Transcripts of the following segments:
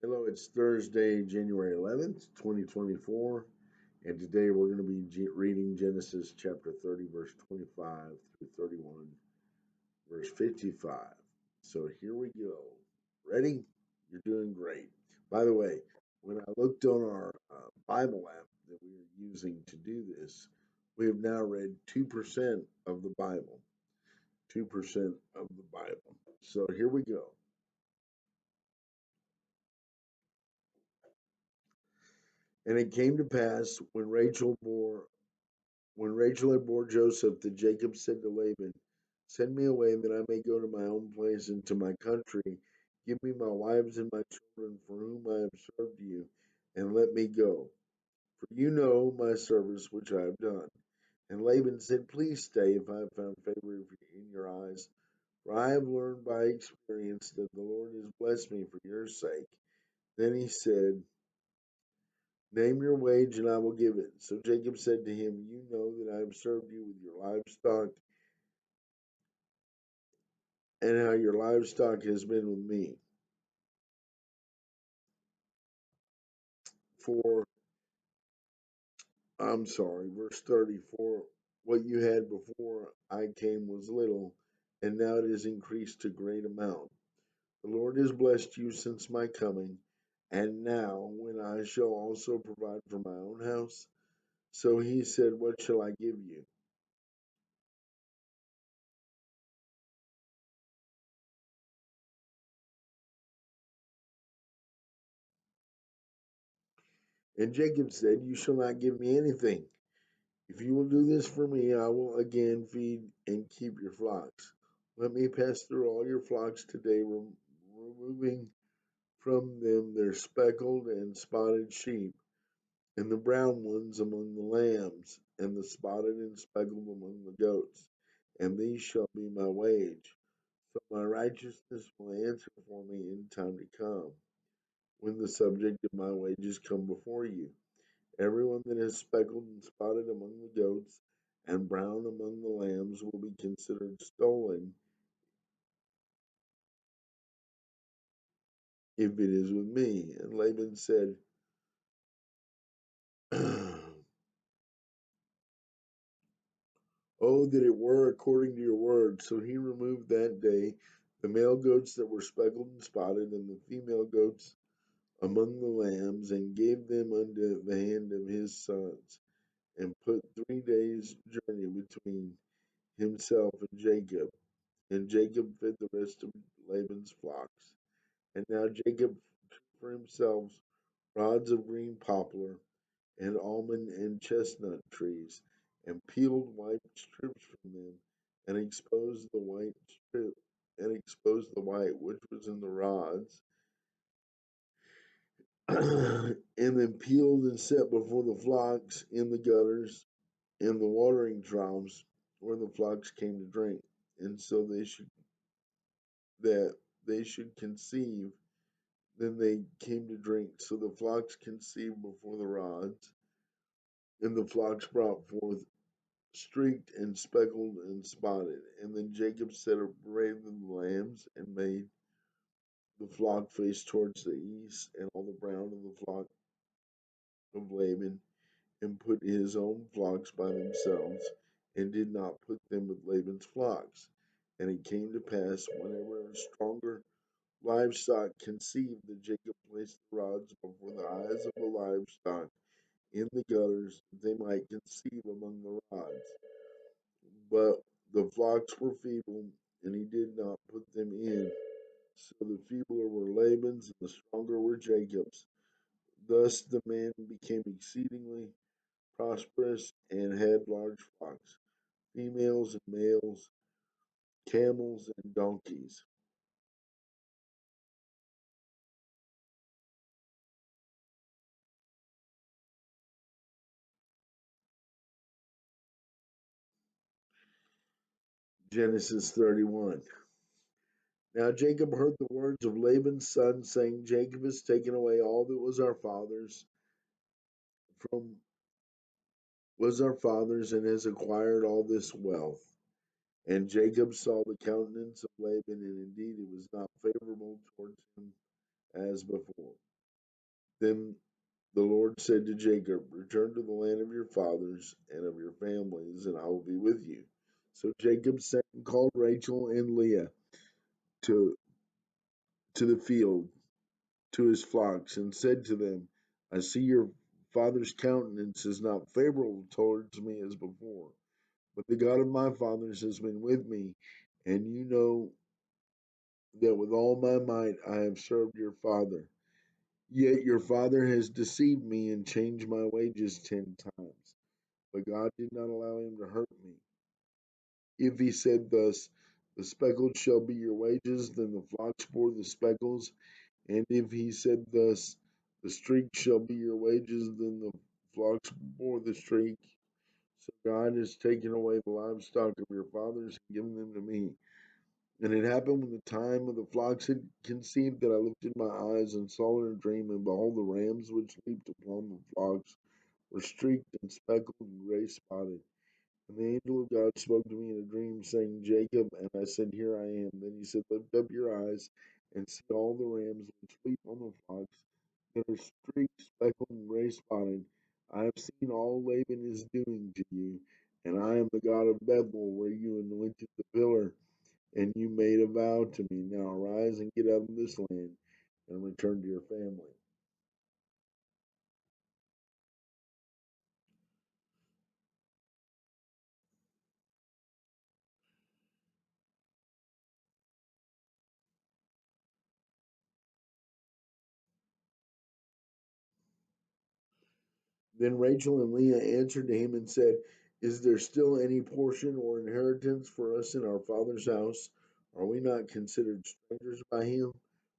Hello, it's Thursday, January 11th, 2024, and today we're going to be reading Genesis chapter 30, verse 25 through 31, verse 55. So here we go. Ready? You're doing great. By the way, when I looked on our Bible app that we are using to do this, we have now read 2% of the Bible. 2% of the Bible. So here we go. And it came to pass when Rachel had bore Joseph, that Jacob said to Laban, "Send me away that I may go to my own place and to my country. Give me my wives and my children for whom I have served you, and let me go. For you know my service which I have done." And Laban said, "Please stay if I have found favor in your eyes. For I have learned by experience that the Lord has blessed me for your sake." Then he said, "Name your wage, and I will give it." So Jacob said to him, "You know that I have served you with your livestock, and how your livestock has been with me. For, I'm sorry, verse 34, what you had before I came was little, and now it is increased to great amount. The Lord has blessed you since my coming, and now when I shall also provide for my own house." So he said, "What shall I give you?" And Jacob said, "You shall not give me anything. If you will do this for me, I will again feed and keep your flocks. Let me pass through all your flocks today, removing from them their speckled and spotted sheep, and the brown ones among the lambs, and the spotted and speckled among the goats. And these shall be my wage. So my righteousness will answer for me in time to come, when the subject of my wages come before you. Everyone that is speckled and spotted among the goats and brown among the lambs will be considered stolen if it is with me." And Laban said, "Oh, that it were according to your word." So he removed that day the male goats that were speckled and spotted, and the female goats among the lambs, and gave them unto the hand of his sons, and put 3 days' journey between himself and Jacob. And Jacob fed the rest of Laban's flocks. And now Jacob took for himself rods of green poplar, and almond and chestnut trees, and peeled white strips from them, and exposed the white strip, and exposed the white which was in the rods, and then peeled and set before the flocks in the gutters, in the watering troughs, where the flocks came to drink, and so that they should conceive. Then they came to drink. So the flocks conceived before the rods, and the flocks brought forth streaked and speckled and spotted. And then Jacob separated the lambs and made the flock face towards the east, and all the brown of the flock of Laban, and put his own flocks by themselves, and did not put them with Laban's flocks. And it came to pass, whenever a stronger livestock conceived, that Jacob placed the rods before the eyes of the livestock in the gutters, that they might conceive among the rods. But the flocks were feeble, and he did not put them in. So the feebler were Laban's, and the stronger were Jacob's. Thus the man became exceedingly prosperous, and had large flocks, females and males, camels and donkeys. Genesis 31. Now Jacob heard the words of Laban's son, saying, "Jacob has taken away all that from was our father's, and has acquired all this wealth." And Jacob saw the countenance of Laban, and indeed it was not favorable towards him as before. Then the Lord said to Jacob, return to the land of your fathers and of your families, and I will be with you. So Jacob sent and called Rachel and Leah to, to the field, to his flocks, and said to them, I see your father's countenance is not favorable towards me as before, but the God of my fathers has been with me, and you know that with all my might I have served your father. Yet your father has deceived me and changed my wages 10 times. But God did not allow him to hurt me. If he said thus, the speckled shall be your wages, then the flocks bore the speckles. And if he said thus, the streak shall be your wages, then the flocks bore the streak. So God has taken away the livestock of your fathers and given them to me. And it happened when the time of the flocks had conceived that I lifted my eyes and saw in a dream, and behold, the rams which leaped upon the flocks were streaked and speckled and gray spotted. And the angel of God spoke to me in a dream, saying, Jacob, and I said, Here I am. Then he said, Lift up your eyes and see all the rams which leap on the flocks that are streaked, speckled, and gray spotted. I have seen all Laban is doing to you, and I am the God of Bethel, where you anointed the pillar, and you made a vow to me. Now arise and get out of this land and return to your family. Then Rachel and Leah answered to him and said, Is there still any portion or inheritance for us in our father's house? Are we not considered strangers by him?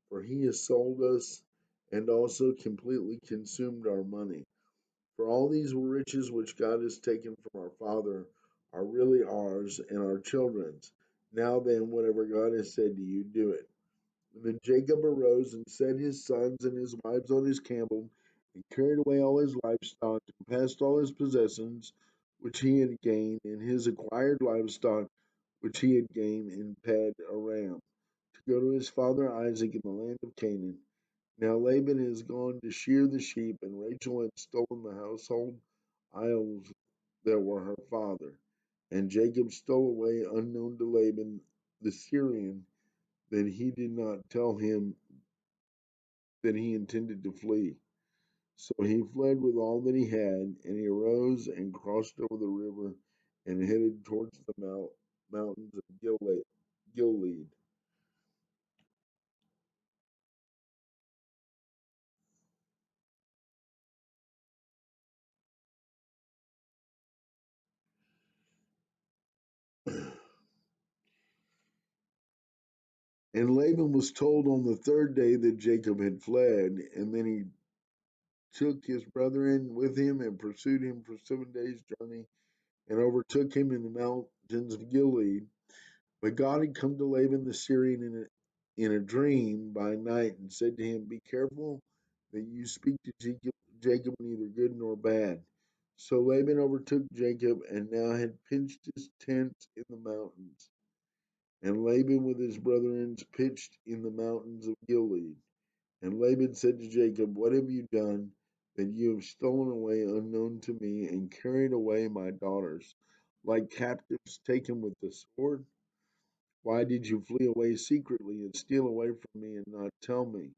For he has sold us and also completely consumed our money. For all these riches which God has taken from our father are really ours and our children's. Now then, whatever God has said to you, do it. Then Jacob arose and set his sons and his wives on his camel, and carried away all his livestock, and passed all his possessions which he had gained, and his acquired livestock which he had gained in Pad Aram, to go to his father Isaac in the land of Canaan. Now Laban has gone to shear the sheep, and Rachel had stolen the household idols that were her father. And Jacob stole away unknown to Laban the Syrian, that he did not tell him that he intended to flee. So he fled with all that he had, and he arose and crossed over the river and headed towards the mountains of Gilead. And Laban was told on the third day that Jacob had fled, and then he took his brethren with him and pursued him for 7 days' journey and overtook him in the mountains of Gilead. But God had come to Laban the Syrian in a dream by night and said to him, Be careful that you speak to Jacob neither good nor bad. So Laban overtook Jacob and now had pitched his tent in the mountains. And Laban with his brethren pitched in the mountains of Gilead. And Laban said to Jacob, What have you done that you have stolen away unknown to me and carried away my daughters, like captives taken with the sword? Why did you flee away secretly and steal away from me and not tell me?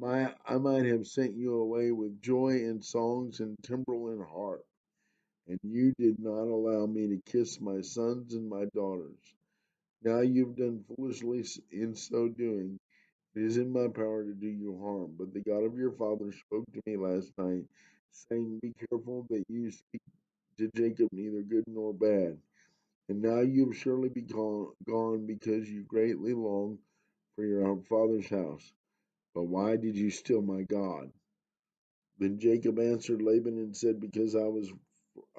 I might have sent you away with joy and songs and timbrel and harp, and you did not allow me to kiss my sons and my daughters. Now you've done foolishly in so doing. It is in my power to do you harm. But the God of your father spoke to me last night, saying, Be careful that you speak to Jacob neither good nor bad. And now you have surely be gone because you greatly long for your father's house. But why did you steal my God? Then Jacob answered Laban and said, Because I was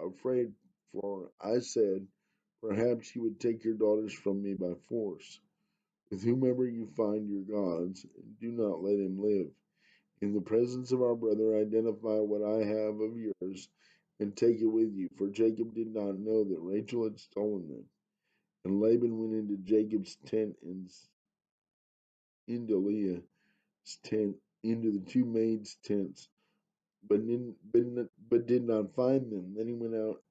afraid, for I said, Perhaps you would take your daughters from me by force. With whomever you find your gods, do not let him live. In the presence of our brother, identify what I have of yours and take it with you. For Jacob did not know that Rachel had stolen them. And Laban went into Jacob's tent and into Leah's tent into the two maids' tents, but did not find them. Then he went out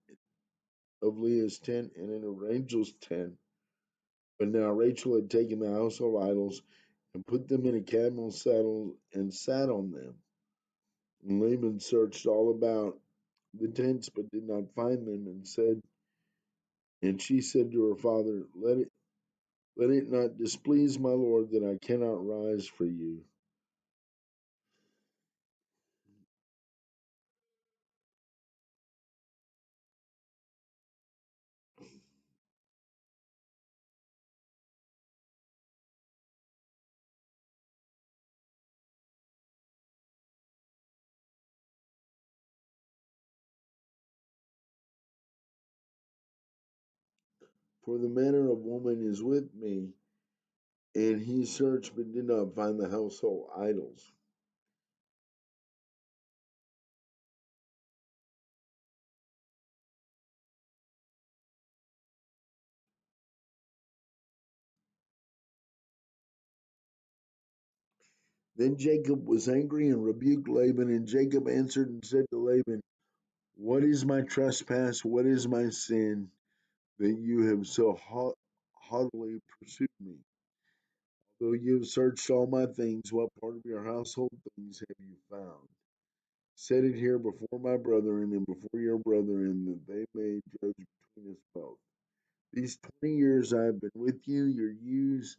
of Leah's tent and into Rachel's tent. But now Rachel had taken the household idols and put them in a camel saddle and sat on them. And Laban searched all about the tents, but did not find them, and she said to her father, let it not displease my lord that I cannot rise for you. For the manner of woman is with me. And he searched but did not find the household idols. Then Jacob was angry and rebuked Laban, and Jacob answered and said to Laban, what is my trespass? What is my sin that you have so haughtily pursued me? Though you have searched all my things, what part of your household things have you found? Set it here before my brethren and before your brethren, that they may judge between us both. These 20 years I have been with you, your ewes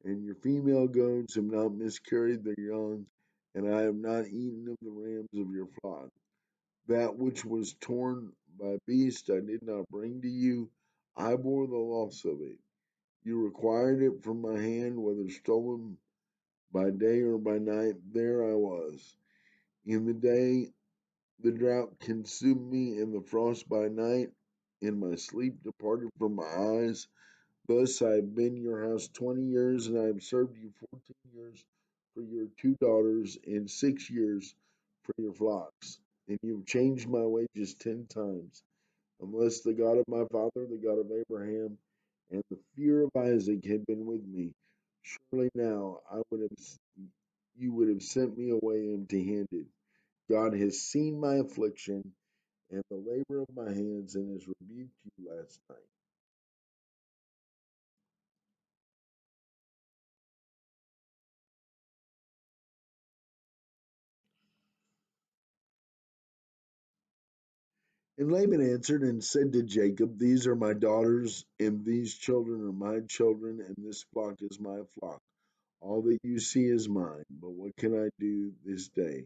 and your female goats have not miscarried their young, and I have not eaten of the rams of your flock. That which was torn by beast I did not bring to you, I bore the loss of it. You required it from my hand, whether stolen by day or by night, there I was. In the day the drought consumed me, and the frost by night, and my sleep departed from my eyes. Thus I have been in your house 20 years, and I have served you 14 years for your two daughters, and 6 years for your flocks. And you have changed my wages 10 times. Unless the God of my father, the God of Abraham, and the fear of Isaac had been with me, surely now you would have sent me away empty-handed. God has seen my affliction and the labor of my hands, and has rebuked you last night. And Laban answered and said to Jacob, these are my daughters, and these children are my children, and this flock is my flock. All that you see is mine, but what can I do this day?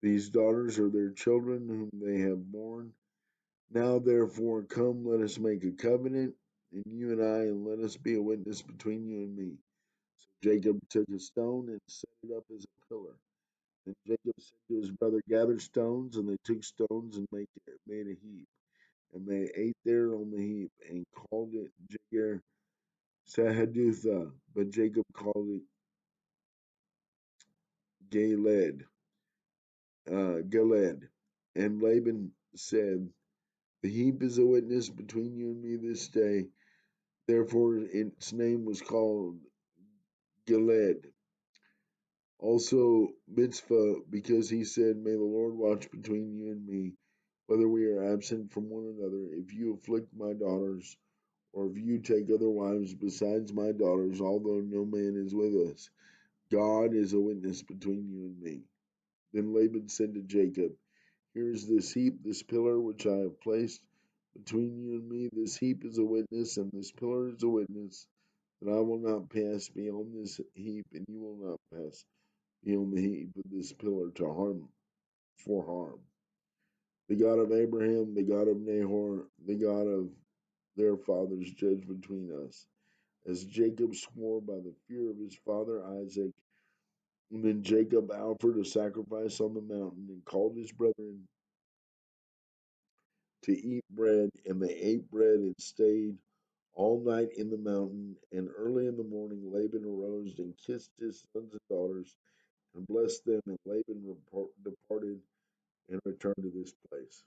These daughters are their children whom they have borne. Now therefore come, let us make a covenant, and you and I, and let us be a witness between you and me. So Jacob took a stone and set it up as a pillar. And Jacob said to his brother, gather stones, and they took stones and made a heap. And they ate there on the heap, and called it Jair Sahadutha, but Jacob called it Galed. Galed. And Laban said, the heap is a witness between you and me this day. Therefore its name was called Galed. Also Mitzvah, because he said, may the Lord watch between you and me, whether we are absent from one another. If you afflict my daughters, or if you take other wives besides my daughters, although no man is with us, God is a witness between you and me. Then Laban said to Jacob, here is this heap, this pillar which I have placed between you and me. This heap is a witness, and this pillar is a witness, that I will not pass beyond this heap, and you will not pass beyond the heap of this pillar to harm for harm. The God of Abraham, the God of Nahor, the God of their fathers, judge between us. As Jacob swore by the fear of his father Isaac, and then Jacob offered a sacrifice on the mountain and called his brethren to eat bread, and they ate bread and stayed all night in the mountain. And early in the morning, Laban arose and kissed his sons and daughters and blessed them. And Laban departed and returned to this place.